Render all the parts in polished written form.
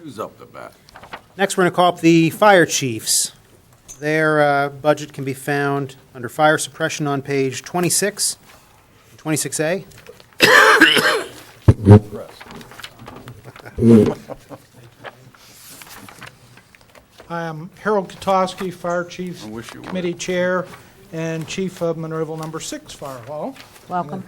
Who's up to bat? Next, we're going to call up the fire chiefs. Their budget can be found under fire suppression on page 26, 26A. I am Harold Katofsky, Fire Chiefs I wish you would. Committee Chair and Chief of Monroeville Number 6 Fire Hall. Welcome.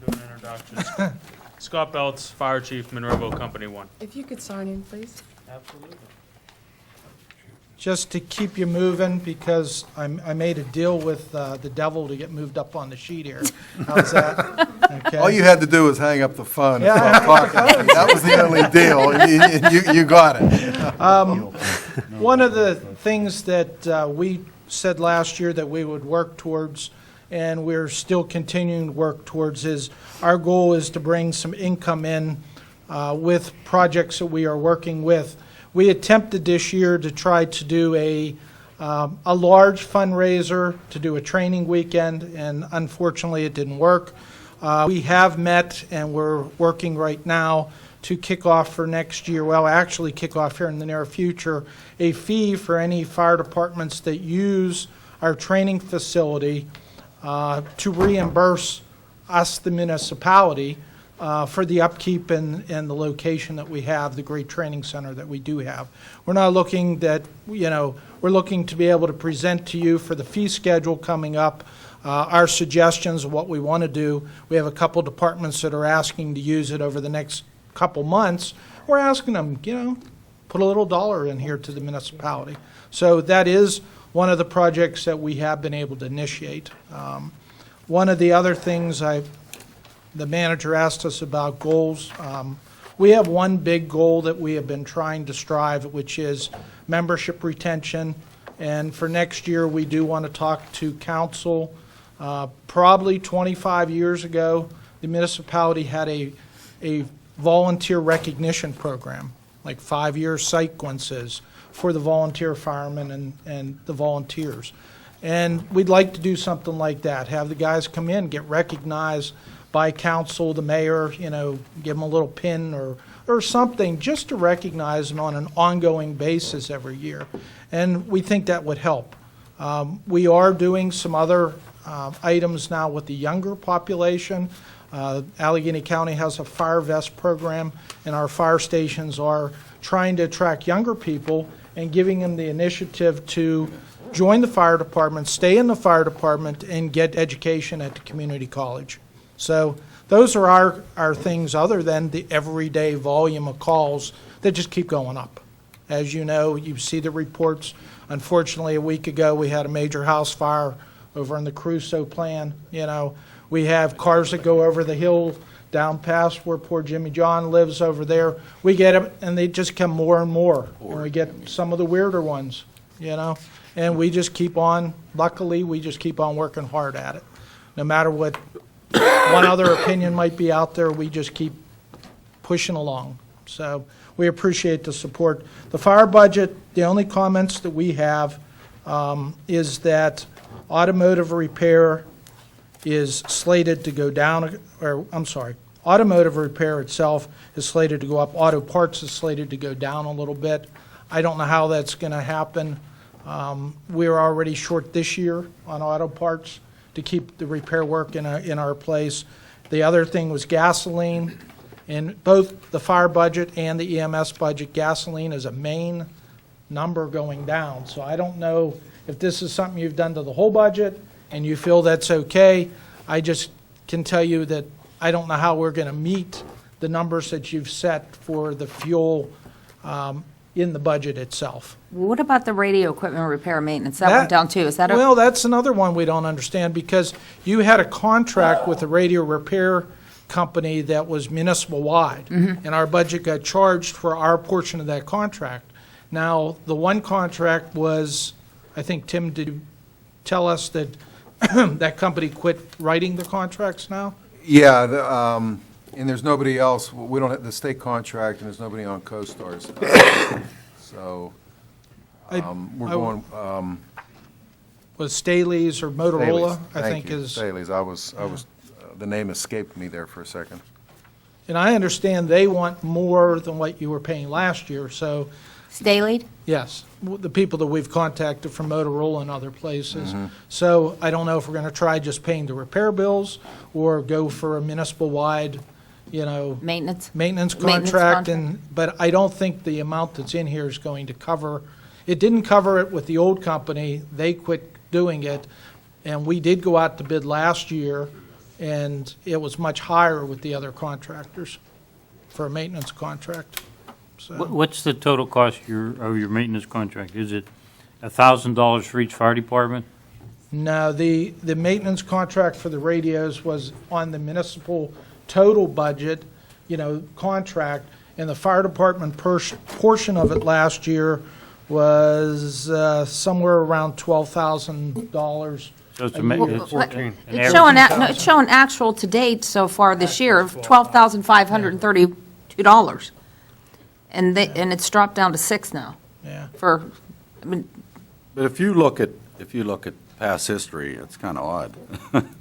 We'll do an introduction. Scott Belts, Fire Chief, Monroeville Company 1. If you could sign in, please. Absolutely. Just to keep you moving, because I made a deal with the devil to get moved up on the sheet here. How's that? Okay. All you had to do was hang up the phone and Yeah. stop talking. That was the only deal, and you got it. One of the things that we said last year that we would work towards, and we're still continuing to work towards, is our goal is to bring some income in with projects that we are working with. We attempted this year to try to do a large fundraiser, to do a training weekend, and unfortunately it didn't work. We have met, and we're working right now to kick off for next year, well, actually kick off here in the near future, a fee for any fire departments that use our training facility to reimburse us, the municipality, for the upkeep and the location that we have, the great training center that we do have. We're not looking that, we're looking to be able to present to you for the fee schedule coming up, our suggestions of what we want to do. We have a couple departments that are asking to use it over the next couple months. We're asking them, put a little dollar in here to the municipality. So that is one of the projects that we have been able to initiate. One of the other things the manager asked us about goals. We have one big goal that we have been trying to strive, which is membership retention. And for next year, we do want to talk to council. Probably 25 years ago, the municipality had a volunteer recognition program, like 5-year sequences for the volunteer firemen and the volunteers. And we'd like to do something like that, have the guys come in, get recognized by council, the mayor, give them a little pin or something just to recognize them on an ongoing basis every year. And we think that would help. We are doing some other items now with the younger population. Allegheny County has a fire vest program, and our fire stations are trying to attract younger people and giving them the initiative to join the fire department, stay in the fire department, and get education at the community college. So those are our things, other than the everyday volume of calls that just keep going up. As you know, you see the reports. Unfortunately, a week ago, we had a major house fire over in the Crusoe plan. We have cars that go over the hill down past where poor Jimmy John lives over there. We get them, and they just come more and more. And we get some of the weirder ones, And we just keep on, luckily, we just keep on working hard at it. No matter what one other opinion might be out there, we just keep pushing along. So we appreciate the support. The fire budget, the only comments that we have is that automotive repair is slated to go down, automotive repair itself is slated to go up. Auto parts is slated to go down a little bit. I don't know how that's going to happen. We're already short this year on auto parts to keep the repair work in our place. The other thing was gasoline. In both the fire budget and the EMS budget, gasoline is a main number going down. So I don't know if this is something you've done to the whole budget and you feel that's okay. I just can tell you that I don't know how we're going to meet the numbers that you've set for the fuel in the budget itself. What about the radio equipment repair and maintenance? That went down too. Is that Well, that's another one we don't understand, because you had a contract with a radio repair company that was municipal-wide, and our budget got charged for our portion of that contract. Now, the one contract was, I think, Tim, did you tell us that that company quit writing the contracts now? Yeah, and there's nobody else. We don't have the state contract, and there's nobody on CoStar's. So we're going. Was Staley's or Motorola? Staley's. I Thank think you. is. Staley's. I was. The name escaped me there for a second. And I understand they want more than what you were paying last year, so, Staley? yes, the people that we've contacted from Motorola and other places. So I don't know if we're going to try just paying the repair bills or go for a municipal-wide, Maintenance? maintenance Maintenance contract, contract. but I don't think the amount that's in here is going to cover, it didn't cover it with the old company, they quit doing it, and we did go out to bid last year, and it was much higher with the other contractors for a maintenance contract, so. What's the total cost of your maintenance contract? Is it $1,000 for each fire department? No, the maintenance contract for the radios was on the municipal total budget, contract, and the fire department portion of it last year was somewhere around $12,000. So it's It's showing, no, it's showing actual to date so far this year of $12,532. And it's dropped down to 6 now Yeah. for, But if you look at past history, it's kind of odd.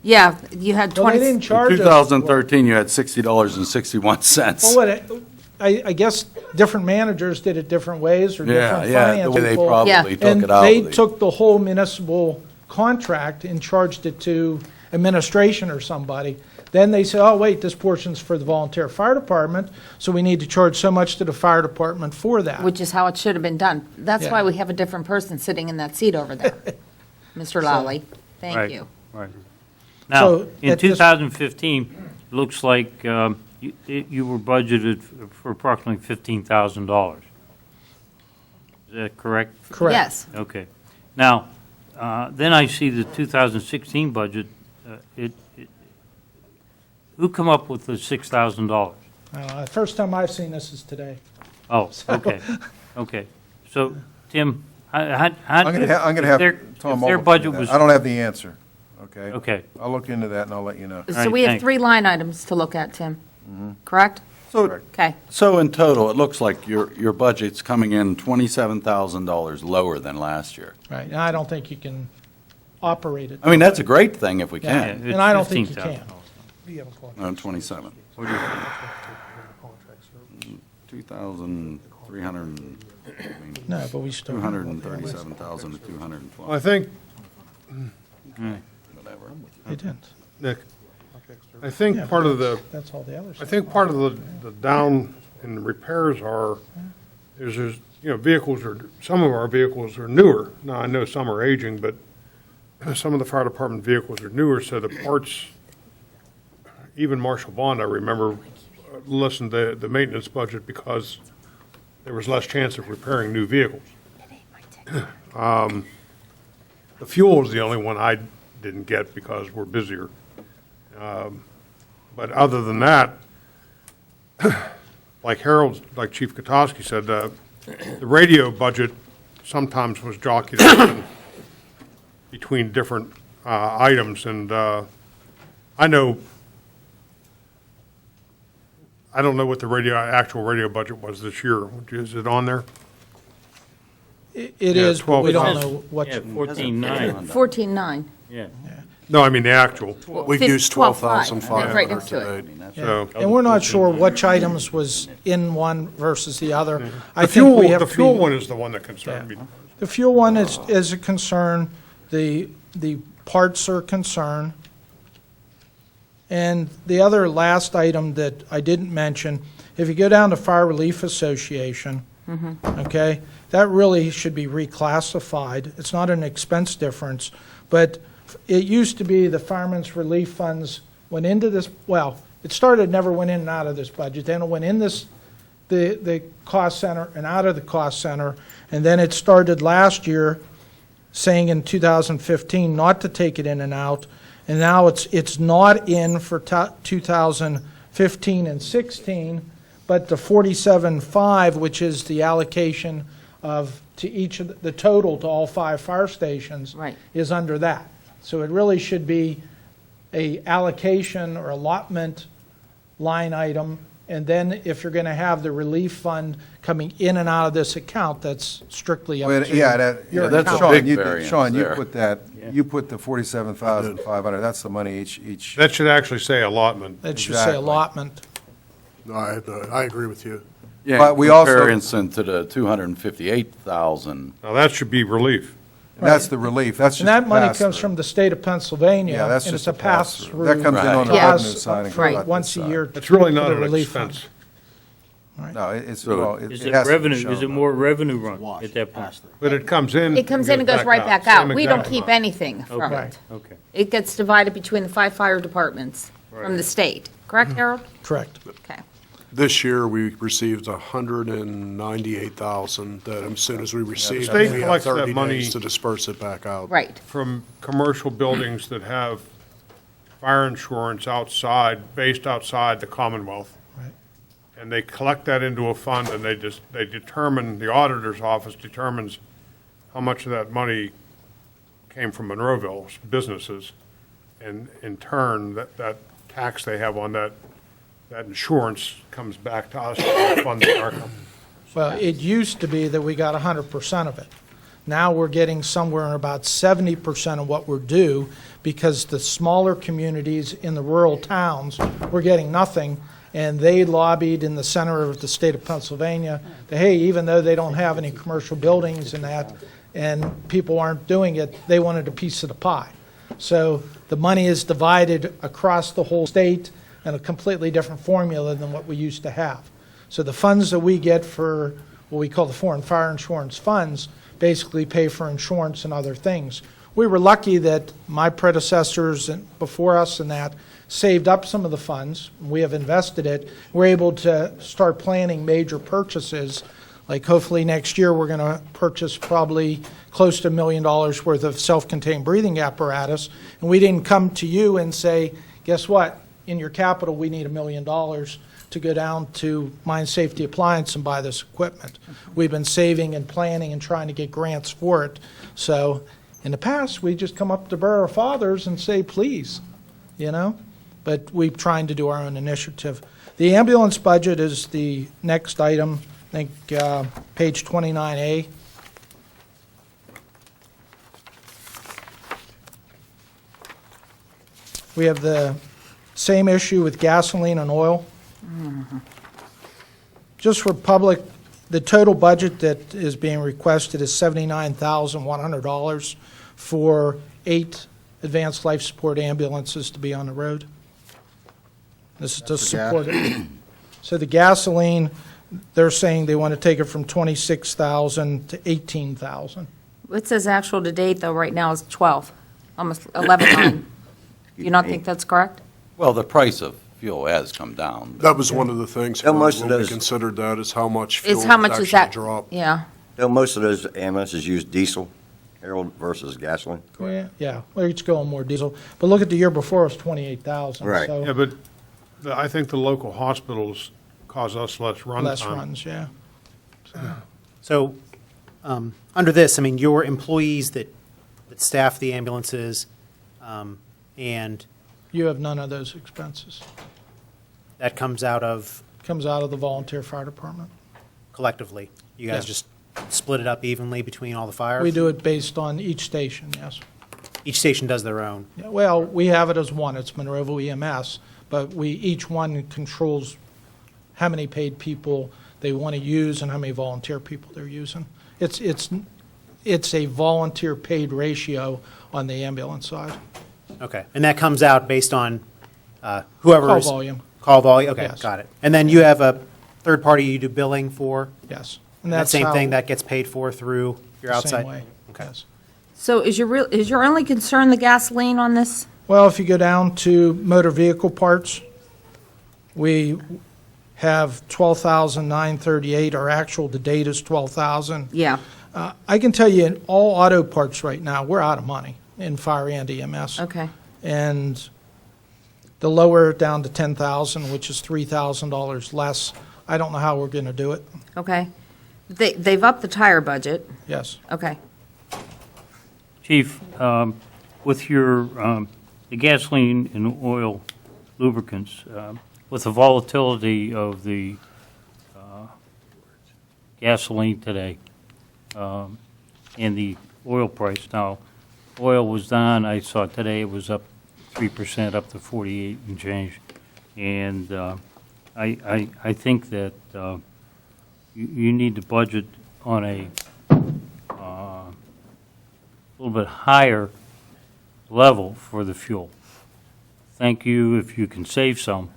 yeah, you had Well, they 20, didn't In charge us. 2013, you had $60.61. Well, I guess different managers did it different ways, or different Yeah, finance the way they people. probably Yeah. took And it out. they took the whole municipal contract and charged it to administration or somebody. Then they said, oh, wait, this portion's for the volunteer fire department, so we need to charge so much to the fire department for that. which is how it should have been done. That's Yeah. why we have a different person sitting in that seat over there. Mr. Lally, thank Right. you. Right. Now, So, in at this- 2015, it looks like you were budgeted for approximately $15,000. Is that correct? Correct. Yes. Okay. Now, then I see the 2016 budget, who come up with the $6,000? The first time I've seen this is today. Oh, okay, okay. So, Tim, I'm going to have if Tom their Mullen budget do was, that. I don't have the answer, okay? okay, I'll look into that and I'll let you know. So right, we have thanks. 3 line items to look at, Tim. Correct? So, Okay. so in total, it looks like your budget's coming in $27,000 lower than last year. Right, and I don't think you can operate it. I mean, that's a great thing if we Yeah. can. it's And I don't think you can. $15,000. 27. 2,300, No, but we still. 237,000 to 212, I think, whatever. They didn't. Nick, I think Yeah, part of the, That's all the others. I think part of the down in the repairs is there's, vehicles are, some of our vehicles are newer. Now, I know some are aging, but some of the fire department vehicles are newer, so the parts, even Marshall Bond, I remember, listened to the maintenance budget because there was less chance of repairing new vehicles. The fuel was the only one I didn't get because we're busier. But other than that, like Chief Katofsky said, the radio budget sometimes was jockeyed around between different items, and I don't know what the actual radio budget was this year. Is it on there? It Yeah, is, but we 12. don't know what. Yeah, 14.9, 14.9. yeah. No, I mean the actual. We used 12.5. 12,500 Right next to it. today. So And we're not sure which items was in one versus the other. I the think we fuel, have the to fuel be- one is the one that concerned me. The fuel one is a concern, the parts are a concern. And the other last item that I didn't mention, if you go down to Fire Relief Association, okay, that really should be reclassified. It's not an expense difference, but it used to be the Fireman's Relief Funds went into this, well, it started, never went in and out of this budget, then it went in this, the cost center and out of the cost center, and then it started last year saying in 2015 not to take it in and out, and now it's not in for 2015 and 16, but the 47.5, which is the allocation to each of the total to all 5 fire stations, Right. is under that. So it really should be a allocation or allotment line item, and then if you're going to have the relief fund coming in and out of this account, that's strictly Well, up to yeah, that, your that's a account. big Sean, variance Sean, you there. put that, you put the 47,500, that's the money each, That should actually say allotment. That should say Exactly. allotment. No, I agree with you. Yeah, But we also- comparison to the 258,000. Now, that should be relief. That's the relief, that's just And that a money comes pass-through. from the state of Pennsylvania. Yeah, that's and just it's a pass-through. That comes in on the Yeah. revenue side and Right. comes out Once this a side. year. It's really for not the an relief fund. expense. No, it's, So well, Is it it has to be revenue, shown, is it though. more revenue run at that point? But it comes in. It comes in and goes right back Same out. We don't exact keep amount. anything from Okay, it. okay. It gets divided between the 5 fire departments from the state. Correct, Harold? Correct. Okay. This year, we received 198,000 that as soon as we receive state it, we have collects that 30 money- days to disperse it back out. Right. From commercial buildings that have fire insurance outside, based outside the Commonwealth. Right. And they collect that into a fund, and they determine, the auditor's office determines how much of that money came from Monroeville's businesses. And in turn, that tax they have on that insurance comes back to us to fund our company. Well, it used to be that we got 100% of it. Now we're getting somewhere in about 70% of what we're due because the smaller communities in the rural towns were getting nothing, and they lobbied in the center of the state of Pennsylvania that, hey, even though they don't have any commercial buildings and that, and people aren't doing it, they wanted a piece of the pie. So the money is divided across the whole state in a completely different formula than what we used to have. So the funds that we get for what we call the foreign fire insurance funds basically pay for insurance and other things. We were lucky that my predecessors and before us and that saved up some of the funds. We have invested it. We're able to start planning major purchases. Like hopefully next year we're going to purchase probably close to $1 million worth of self-contained breathing apparatus. And we didn't come to you and say, guess what? In your capital, we need $1 million to go down to Mine Safety Appliance and buy this equipment. We've been saving and planning and trying to get grants for it. So in the past, we just come up to Borough Fathers and say, please, you know? But we're trying to do our own initiative. The ambulance budget is the next item, I think page 29A. We have the same issue with gasoline and oil. Just for public, the total budget that is being requested is $79,100 for 8 advanced life support ambulances to be on the road. This is to support it. So the gasoline, they're saying they want to take it from 26,000 to 18,000. It says actual to date, though, right now is 12, almost 11.9. Do you not think that's correct? Well, the price of fuel has come down. That was one of the things, Yeah, most of when we those- considered that, is how much fuel It's how has much is actually that? dropped. Yeah. Though most of those ambulances use diesel, Harold, versus gasoline. Yeah, well, it's going more diesel. But look at the year before, it was 28,000. Right. So Yeah, but I think the local hospitals cause us less run time. less runs, yeah. So, under this, I mean, your employees that staff the ambulances, and You have none of those expenses. that comes out of Comes out of the volunteer fire department. collectively. You guys Yes. just split it up evenly between all the fires? We do it based on each station, yes. Each station does their own? Yeah, well, we have it as one, it's Monroeville EMS, but each one controls how many paid people they want to use and how many volunteer people they're using. It's a volunteer paid ratio on the ambulance side. Okay, and that comes out based on whoever's... Call volume, Call volume, okay, Yes. got it. And then you have a third party you do billing for? yes. And that that's same how- thing, that gets paid for through your outside? Same way, Okay. yes. So is your only concern the gasoline on this? Well, if you go down to motor vehicle parts, we have 12,938. Our actual to date is 12,000. Yeah. I can tell you, in all auto parts right now, we're out of money in fire and EMS. Okay. And the lower it down to 10,000, which is $3,000 less, I don't know how we're going to do it. Okay. They've upped the tire budget. Yes. Okay. Chief, with your, the gasoline and oil lubricants, with the volatility of the gasoline today, and the oil price now, oil was down, I saw today it was up 3%, up to 48 and change. And I think that you need to budget on a little bit higher level for the fuel. Thank you if you can save some.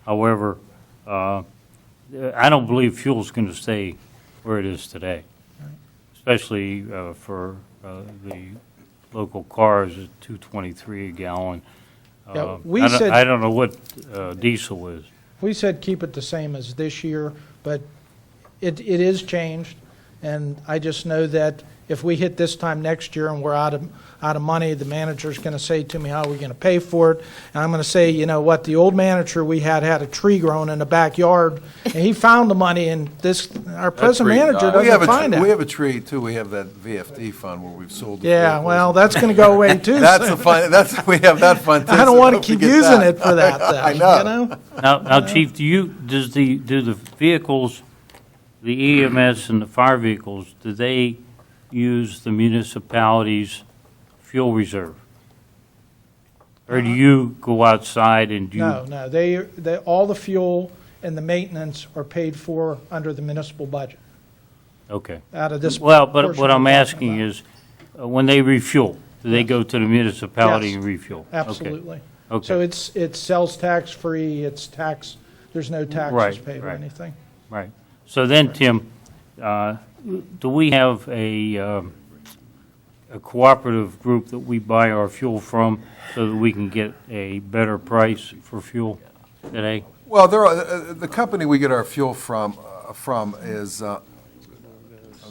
However, I don't believe fuel's going to stay where it is today, especially for the local cars at $2.23 a gallon. Yeah, we I don't- said- I don't know what diesel is. We said keep it the same as this year, but it is changed, and I just know that if we hit this time next year and we're out of money, the manager's going to say to me, how are we going to pay for it? And I'm going to say, you know what, the old manager we had a tree growing in the backyard, and he found the money, and our present tree manager died. We have doesn't find we it. have a tree, too. We have that VFD fund where we've sold the Yeah, vehicles. well, that's going to go away too. That's soon. the fun, we have that fund, too. I don't so want to keep forget using that. it for that, though. I know. You know? Now, Chief, do the vehicles, the EMS and the fire vehicles, do they use the municipality's fuel reserve? Or do you go outside and do? No, all the fuel and the maintenance are paid for under the municipal budget, Okay. out of this. Well, but portion what I'm we're talking asking about. is, when they refuel, do they go to the municipality Yes. and refuel? Okay. Absolutely. Okay. So it's sales tax free, there's no taxes Right, paid or right. anything. Right. So then, Tim, do we have a cooperative group that we buy our fuel from so that we can get a better price for fuel today? Well, the company we get our fuel from is, I'm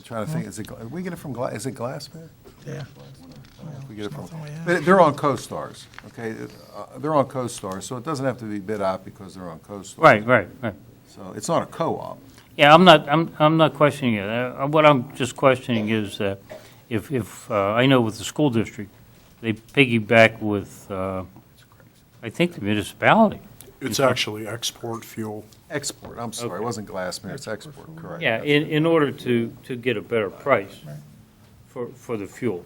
trying to think, we get it from, is it Glassman? Yeah. We get it from, Something we have. they're on Co-Stars, okay? They're on Co-Stars, so it doesn't have to be bid out because they're on Co-Stars. Right. So it's not a co-op. Yeah, I'm not questioning it. What I'm just questioning is that if I know with the school district, they piggyback with, I think, the municipality. It's actually export fuel. Export, I'm sorry, it wasn't Glassman, it's export, correct. Yeah, in order to get a better price for the fuel.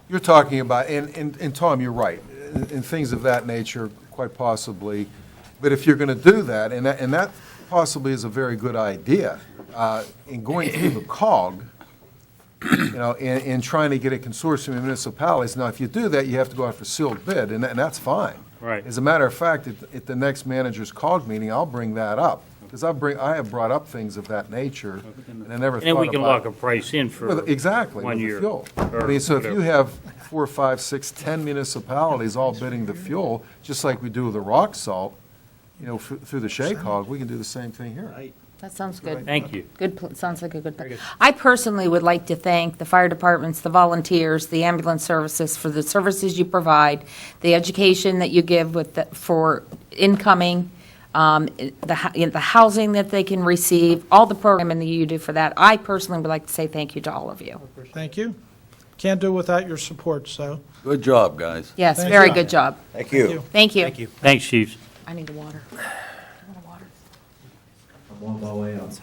You're talking about, and Tom, you're right, in things of that nature, quite possibly. But if you're going to do that, and that possibly is a very good idea, in going through the COG, and trying to get a consortium of municipalities. Now, if you do that, you have to go out for sealed bid, and that's fine. Right. As a matter of fact, at the next manager's COG meeting, I'll bring that up, because I have brought up things of that nature, and I never thought about. And then we can lock a price in for Exactly, 1 with the year. fuel. or I mean, so if you whatever. have 4, 5, 6, 10 municipalities all bidding the fuel, just like we do with the rock salt, through the SHACOG, we can do the same thing here. That sounds good. Thank you. Sounds like a good plan. I personally would like to thank the fire departments, the volunteers, the ambulance services for the services you provide, the education that you give for incoming, the housing that they can receive, all the programming that you do for that. I personally would like to say thank you to all of you. Thank you. Can't do it without your support, so. Good job, guys. Yes, Thank very you. good job. Thank you. Thank you. Thank you. Thanks, chiefs. I need water. I want water. I'm on my way out.